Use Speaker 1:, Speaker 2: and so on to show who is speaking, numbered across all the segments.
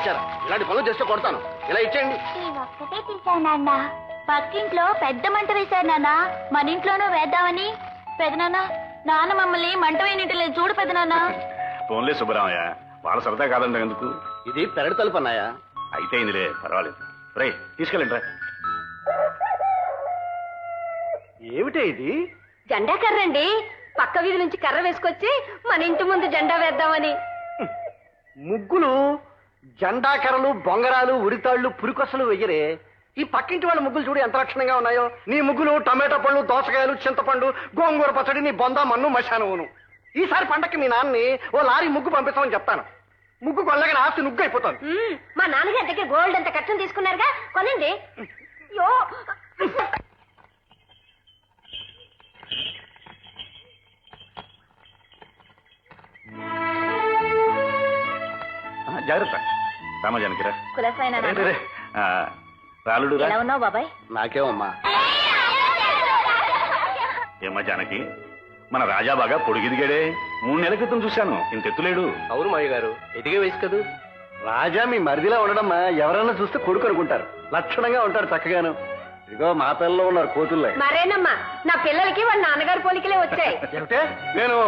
Speaker 1: తెచ్చారా? ఇలాంటి పనులు చేస్తే కొడతాను. ఇలా ఇచ్చేయండి.
Speaker 2: ఒక్కటే తీసాను నాన్న. పక్కింట్లో పెద్ద మంట వేశారు నాన్న. మన ఇంట్లోనూ వేద్దామని. పెదనాన్న, నాన్న మమ్మల్ని మంట వేయనింటలేదు చూడు పెదనాన్న.
Speaker 3: ఫోన్లే సుబ్బరామయ్య, వాళ్ళ సరదా కాదండి ఎందుకు.
Speaker 1: ఇది పెరడు తలుపు అన్నాయా?
Speaker 3: అయితే ఇందులే, పర్వాలేదు. రే తీసుకెళ్ళండి రా.
Speaker 1: ఏమిటే ఇది?
Speaker 4: జెండా కర్ర అండి. పక్క వీధి నుంచి కర్ర వేసుకొచ్చి మన ఇంటి ముందు జెండా వేద్దామని.
Speaker 1: ముగ్గులు, జెండా కర్రలు, బొంగరాలు, ఉరితాళ్లు, పురికొసలు వెయ్యరే. ఈ పక్కింటి వాళ్ళ ముగ్గులు చూడు ఎంత లక్షణంగా ఉన్నాయో. నీ ముగ్గులు టమాటా పళ్ళు, దోసకాయలు, చింతపండు, గోంగూర పచ్చడి, నీ బొంద, మన్ను, మశానువును. ఈసారి పండక్కి మీ నాన్నని ఓ లారీ ముగ్గు పంపిస్తామని చెప్తాను. ముగ్గు కొల్లగా ఆస్తి నుగ్గు అయిపోతాను.
Speaker 4: మా నాన్నగారి దగ్గర గోల్డ్ అంత కట్టం తీసుకున్నారుగా, కొనండి. అయ్యో
Speaker 3: జాగ్రత్త. రామజానికి రా.
Speaker 2: కులసైన
Speaker 3: రాలుడు రా.
Speaker 2: ఎలా ఉన్నావు బాబాయ్?
Speaker 1: నాకేమమ్మా.
Speaker 3: ఏమ్మా జానకి, మన రాజా బాగా పొడిగిదిగాడే. 3 నెలల క్రితం చూశాను, ఇంత ఎత్తులేడు.
Speaker 1: అవును మాయ గారు, ఎదిగే వయసు కదూ. రాజా మీ మరిదిలా ఉండడమ్మా. ఎవరన్నా చూస్తే కొడుకు అనుకుంటారు. లక్షణంగా ఉంటారు చక్కగాను. ఇదిగో మా పిల్లలు ఉన్నారు కోతుల్లో.
Speaker 4: మరేనమ్మా, నా పిల్లలకి వాళ్ళ నాన్నగారి పోలికలే వచ్చాయి.
Speaker 1: ఏమిటే? నేను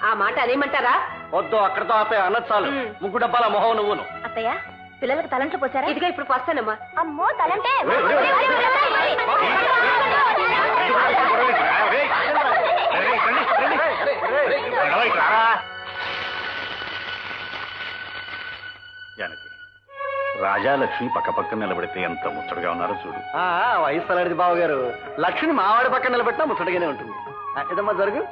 Speaker 4: ఆ మాట అదేమంటారా?
Speaker 1: వద్దు, అక్కడతో ఆపే అన్నది చాలు. ముగ్గు డబ్బాల మొహం నువ్వును.
Speaker 2: అత్తయ్య, పిల్లలకు తలంట్లు పోసారా?
Speaker 4: ఇదిగో ఇప్పుడు వస్తానమ్మా.
Speaker 2: అమ్మో తలంటే.
Speaker 3: జానకి, రాజా లక్ష్మి పక్క పక్కన నిలబడితే ఎంత ముచ్చటగా ఉన్నారో చూడు.
Speaker 1: వయసు అలాంటిది బావగారు. లక్ష్మి మావాడి పక్కన నిలబెట్టినా ముచ్చటగానే ఉంటుంది. ఏదమ్మా జరుగు.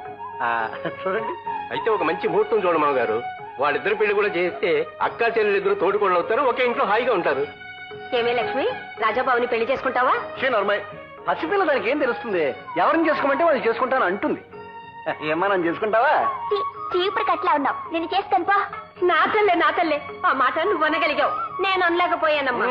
Speaker 1: చూడండి.
Speaker 5: అయితే ఒక మంచి ముహూర్తం చూడమావ గారు. వాళ్ళిద్దరు పెళ్లి కూడా చేస్తే అక్కా చెల్లెలు ఇద్దరు తోడుకోళ్ళు అవుతారు, ఒకే ఇంట్లో హాయిగా ఉంటారు.
Speaker 4: ఏమే లక్ష్మి, రాజాబాబుని పెళ్లి చేసుకుంటావా?
Speaker 1: నర్మయ్, పసిపిల్ల దానికి ఏం తెలుస్తుంది? ఎవరిని చేసుకోమంటే వాళ్ళు చేసుకుంటాను అంటుంది. ఏమ్మా నన్ను చేసుకుంటావా?
Speaker 2: చీపురు కట్లా ఉన్నావు, నేను చేస్తాను పా.
Speaker 4: నా తల్లే, ఆ మాట నువ్వు అనగలిగావు, నేను అనలేకపోయానమ్మా.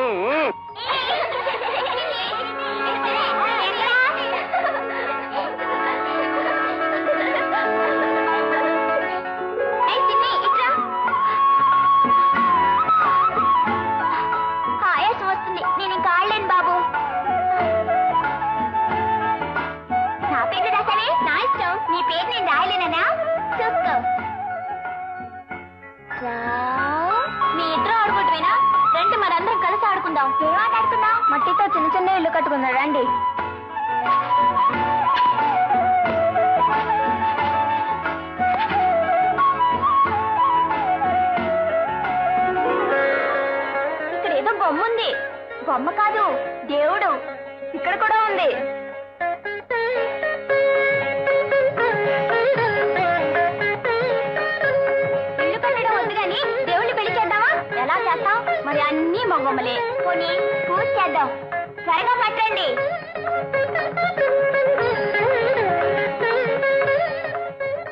Speaker 2: ఆయాసం వస్తుంది, నేను ఇంకా ఆడలేను బాబు. నా పేరు రాసానే. నా ఇష్టం. నీ పేరు నేను రాయలేనా? చూసుకో. మీ ఇద్దరు ఆడుకుంటువేనా? రండి, మనందరం కలిసి ఆడుకుందాం. ఏం ఆట ఆడుకుందాం? మట్టితో చిన్న చిన్న ఇల్లు కట్టుకుందాం రండి. ఇక్కడ ఏదో బొమ్మ ఉంది. బొమ్మ కాదు, దేవుడు. ఇక్కడ కూడా ఉంది. ఇల్లు కట్టడం వద్దు కానీ దేవుణ్ణి పెళ్లి చేద్దామా? ఎలా చేస్తాం? మరి అన్ని మొగ్గమ్మలే. పోనీ పూజ చేద్దాం. త్వరగా పట్టండి.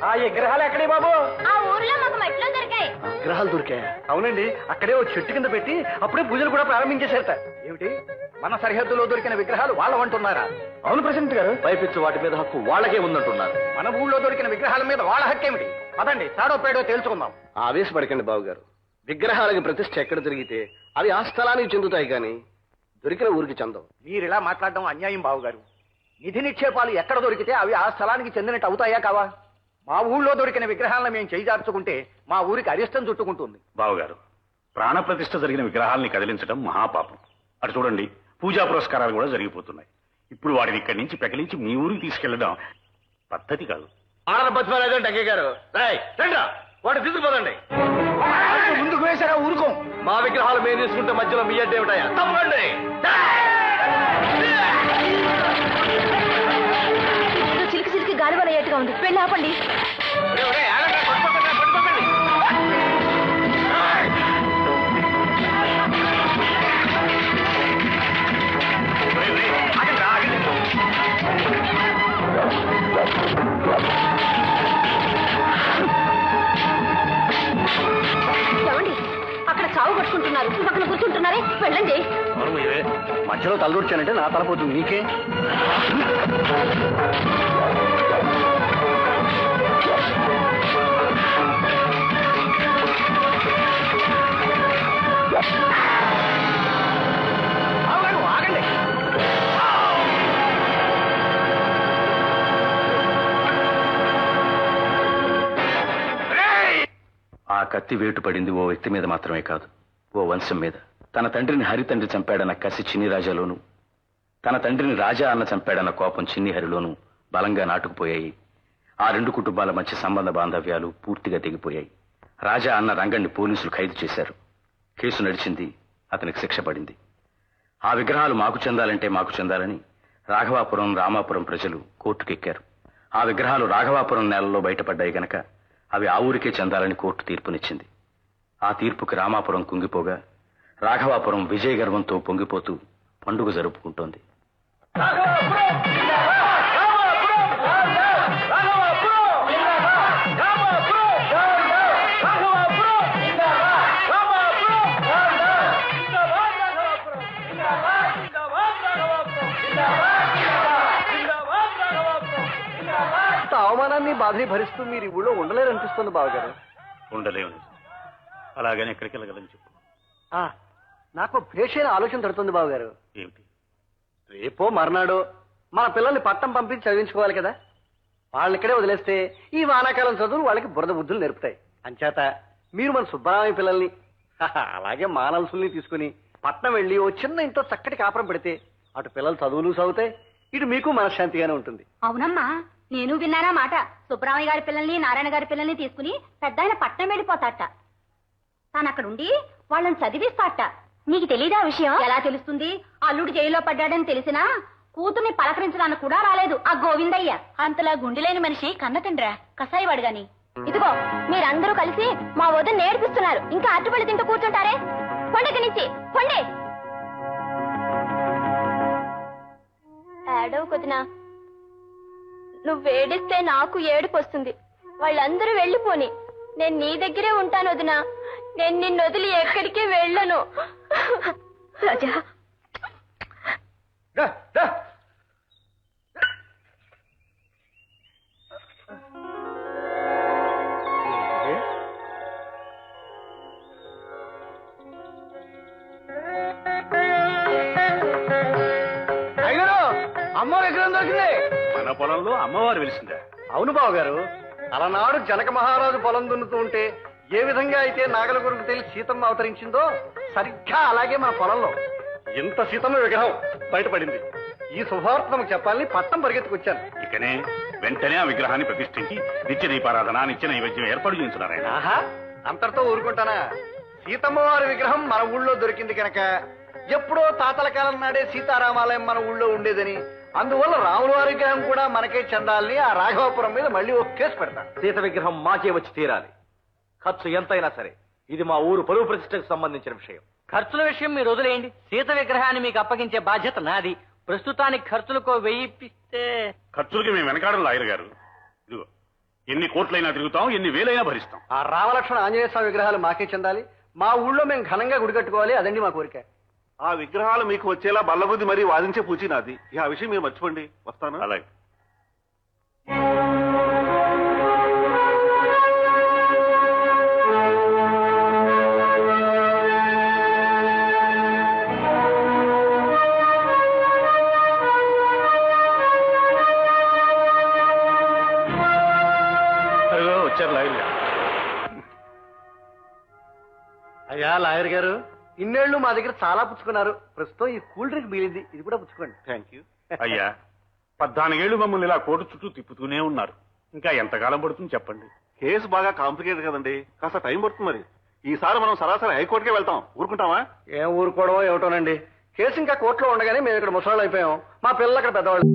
Speaker 1: ఆ విగ్రహాలు ఎక్కడే బాబు?
Speaker 2: ఆ ఊర్లో మాకు మట్టిలో దొరికాయి.
Speaker 1: విగ్రహాలు దొరికాయి? అవునండి, అక్కడే ఒక చెట్టు కింద పెట్టి అప్పుడే పూజలు కూడా ప్రారంభించేశారట. ఏమిటి, మన సరిహద్దులో దొరికిన విగ్రహాలు వాళ్ళవంటున్నారా? అవును ప్రెసిడెంట్ గారు. పైపిచ్చు వాటి మీద హక్కు వాళ్ళకే ఉందంటున్నారు. మన ఊళ్ళో దొరికిన విగ్రహాల మీద వాళ్ళ హక్కు ఏమిటి? పదండి, తాడో పేడో తేల్చుకుందాం. ఆవేశపడకండి బాబు గారు. విగ్రహాలకు ప్రతిష్ఠ ఎక్కడ జరిగితే అవి ఆ స్థలానికి చెందుతాయి కానీ దొరికిన ఊరికి చెందవు. మీరు ఇలా మాట్లాడడం అన్యాయం బాబు గారు. నిధి నిక్షేపాలు ఎక్కడ దొరికితే అవి ఆ స్థలానికి చెందినట్టు అవుతాయా కావా? మా ఊళ్ళో దొరికిన విగ్రహాలను మేము చేజార్చుకుంటే మా ఊరికి అరిష్టం చుట్టుకుంటుంది.
Speaker 3: బావగారు, ప్రాణప్రతిష్ఠ జరిగిన విగ్రహాల్ని కదిలించడం మహాపాపం. అటు చూడండి, పూజా పురస్కారాలు కూడా జరిగిపోతున్నాయి. ఇప్పుడు వాటిని ఇక్కడి నుంచి పెకలించి మీ ఊరికి తీసుకెళ్లడం పద్ధతి కాదు.
Speaker 1: ఆడబతిలేదండి అక్కయ్య గారు. వాటి తీసుకుపోదండి. ముందుకు వేసారా ఊరుకో. మా విగ్రహాలు మేము తీసుకుంటే మధ్యలో మీ అడ్డే ఉంటాయా? తప్పండి.
Speaker 4: చిలికి చిలికి గాలి వలయ్యేట్టుగా ఉంది. వెళ్ళి ఆపండి. ఏమండి, అక్కడ చావు కొట్టుకుంటున్నారు. పక్కన కూర్చుంటున్నారే, వెళ్ళండి.
Speaker 1: మధ్యలో తలదూర్చానంటే నా తలపోతుంది నీకే. కత్తి వేటు పడింది ఓ వ్యక్తి మీద మాత్రమే కాదు, ఓ వంశం మీద. తన తండ్రిని హరితండ్రి చంపాడన్న కసి చిన్ని రాజాలోను, తన తండ్రిని రాజా అన్న చంపాడన్న కోపం చిన్ని హరిలోనూ బలంగా నాటుకుపోయాయి. ఆ రెండు కుటుంబాల మధ్య సంబంధ బాంధవ్యాలు పూర్తిగా తెగిపోయాయి. రాజా అన్న రంగణ్ణి పోలీసులు ఖైదు చేశారు. కేసు నడిచింది, అతనికి శిక్ష పడింది. ఆ విగ్రహాలు మాకు చెందాలంటే మాకు చెందాలని రాఘవాపురం, రామాపురం ప్రజలు కోర్టుకెక్కారు. ఆ విగ్రహాలు రాఘవాపురం నేలలో బయటపడ్డాయి గనక అవి ఆ ఊరికే చెందాలని కోర్టు తీర్పునిచ్చింది. ఆ తీర్పుకి రామాపురం కుంగిపోగా రాఘవాపురం విజయ గర్వంతో పొంగిపోతూ పండుగ జరుపుకుంటోంది.
Speaker 5: అవమానాన్ని బాధని భరిస్తూ మీరు ఈ ఊళ్ళో ఉండలేరనిపిస్తుంది బావగారు.
Speaker 3: ఉండలేము. అలాగని ఎక్కడికి వెళ్ళగలని చెప్పు.
Speaker 5: నాకు భేషైన ఆలోచన తడుతుంది బావగారు.
Speaker 3: ఏమిటి?
Speaker 5: రేపో మర్నాడో మన పిల్లల్ని పట్టం పంపించి చదివించుకోవాలి కదా. వాళ్ళని ఇక్కడే వదిలేస్తే ఈ వానాకాలం చదువులు వాళ్ళకి బురద బుద్ధులు నేర్పుతాయి. అంచేత మీరు మన సుబ్బరామయ్య పిల్లల్ని అలాగే మానవసుల్ని తీసుకుని పట్నం వెళ్ళి ఓ చిన్న ఇంట్లో చక్కటి కాపురం పెడితే అటు పిల్లలు చదువులు చదువుతాయి, ఇటు మీకు మనశ్శాంతిగానే ఉంటుంది.
Speaker 4: అవునమ్మా, నేను విన్నానా మాట. సుబ్బరామయ్య గారి పిల్లల్ని, నారాయణ గారి పిల్లల్ని తీసుకుని పెద్ద ఆయన పట్నం వెళ్ళిపోతాట. తాను అక్కడుండి వాళ్ళని చదివిస్తాట. నీకు తెలీదా విషయం? ఎలా తెలుస్తుంది? అల్లుడు జైల్లో పడ్డాడని తెలిసినా కూతుర్ని పలకరించడానికి కూడా రాలేదు ఆ గోవిందయ్య.
Speaker 2: అంతలా గుండెలేని మనిషి కన్నతండ్రా, కసాయివాడు గాని.
Speaker 4: ఇదిగో మీరందరూ కలిసి మా వద్ద నేర్పిస్తున్నారు. ఇంకా అట్టుబడి తింటూ కూర్చుంటారే? కొండకి నుంచి కొండే.
Speaker 2: ఏడవ కొద్దినా, నువ్వేడిస్తే నాకు ఏడుపు వస్తుంది. వాళ్ళందరూ వెళ్ళిపోని, నేను నీ దగ్గరే ఉంటాను వదినా. నేను నిన్ను వదిలి ఎక్కడికి వెళ్ళను. రాజా,
Speaker 5: అమ్మ విగ్రహం దొరికింది.
Speaker 3: మన పొలంలో అమ్మవారు వెలిసిందా?
Speaker 5: అవును బావగారు. అలనాడు జనక మహారాజు పొలం దున్నుతూ ఉంటే ఏ విధంగా అయితే నాగల గురుకు తెలిసి సీతమ్మ అవతరించిందో సరిగ్గా అలాగే మన పొలంలో ఇంత సీతమ్మ విగ్రహం బయటపడింది. ఈ శుభవార్త నమకు చెప్పాలని పట్టం పరిగెత్తుకొచ్చాను.
Speaker 3: ఇకనే వెంటనే ఆ విగ్రహాన్ని ప్రతిష్ఠించి నిత్య దీపారాధన, నిత్య నైవేద్యం ఏర్పాటు చేయించున్నారాయన.
Speaker 5: ఆహా, అంతటితో ఊరుకుంటానా? సీతమ్మ వారి విగ్రహం మన ఊళ్ళో దొరికింది కనుక ఎప్పుడో తాతల కాలం నాడే సీతారామాలయం మన ఊళ్ళో ఉండేదని, అందువల్ల రాముల వారి విగ్రహం కూడా మనకే చెందాలని ఆ రాఘవాపురం మీద మళ్ళీ ఒక కేసు పెడతా.
Speaker 1: సీత విగ్రహం మాకే వచ్చి తీరాలి, ఖర్చు ఎంతైనా సరే. ఇది మా ఊరు పరువు ప్రతిష్టకు సంబంధించిన విషయం.
Speaker 6: ఖర్చుల విషయం మీరు వదిలేయండి. సీత విగ్రహాన్ని మీకు అప్పగించే బాధ్యత నాది. ప్రస్తుతానికి ఖర్చులకు 1000 ఇప్పిస్తే.
Speaker 3: ఖర్చులకి మేము వెనకాడం లాయర్ గారు. ఇదిగో, ఎన్ని కోట్లైనా తిరుగుతాం, ఎన్ని వేలైనా భరిస్తాం.
Speaker 5: ఆ రామలక్ష్మణ ఆంజనేయ స్వామి విగ్రహాలు మాకే చెందాలి. మా ఊళ్ళో మేము ఘనంగా గుడి కట్టుకోవాలి. అదండి మా కోరిక.
Speaker 7: ఆ విగ్రహాలు మీకు వచ్చేలా బల్లబుద్ధి మరీ వాదించే పూచి నాది. ఆ విషయం మీరు మర్చిపోండి. వస్తాను.
Speaker 3: అలాగే. వచ్చారు లాయర్ గారు.
Speaker 5: అయ్యా లాయర్ గారు, ఇన్నేళ్లు మా దగ్గర చాలా పుచ్చుకున్నారు. ప్రస్తుతం ఈ కూల్ డ్రింక్ మిగిలింది, ఇది కూడా పుచ్చుకోండి.
Speaker 7: Thank you.
Speaker 3: అయ్యా, 14 ఏళ్లు మమ్మల్ని ఇలా కోర్టు చుట్టూ తిప్పుతూనే ఉన్నారు. ఇంకా ఎంతకాలం పడుతుంది చెప్పండి?
Speaker 7: కేసు బాగా కాంప్లికేటెడ్ కదండి, కాస్త టైం పడుతుంది. మరి ఈసారి మనం సరాసరి హైకోర్టుకే వెళ్తాం. ఊరుకుంటావా?
Speaker 5: ఏం ఊరుకోవడమో ఏమిటోనండి. కేసు ఇంకా కోర్టులో ఉండగానే మేము ఇక్కడ ముసలాళ్ళు అయిపోయాం. మా పిల్లలు అక్కడ పెద్దవాళ్ళు.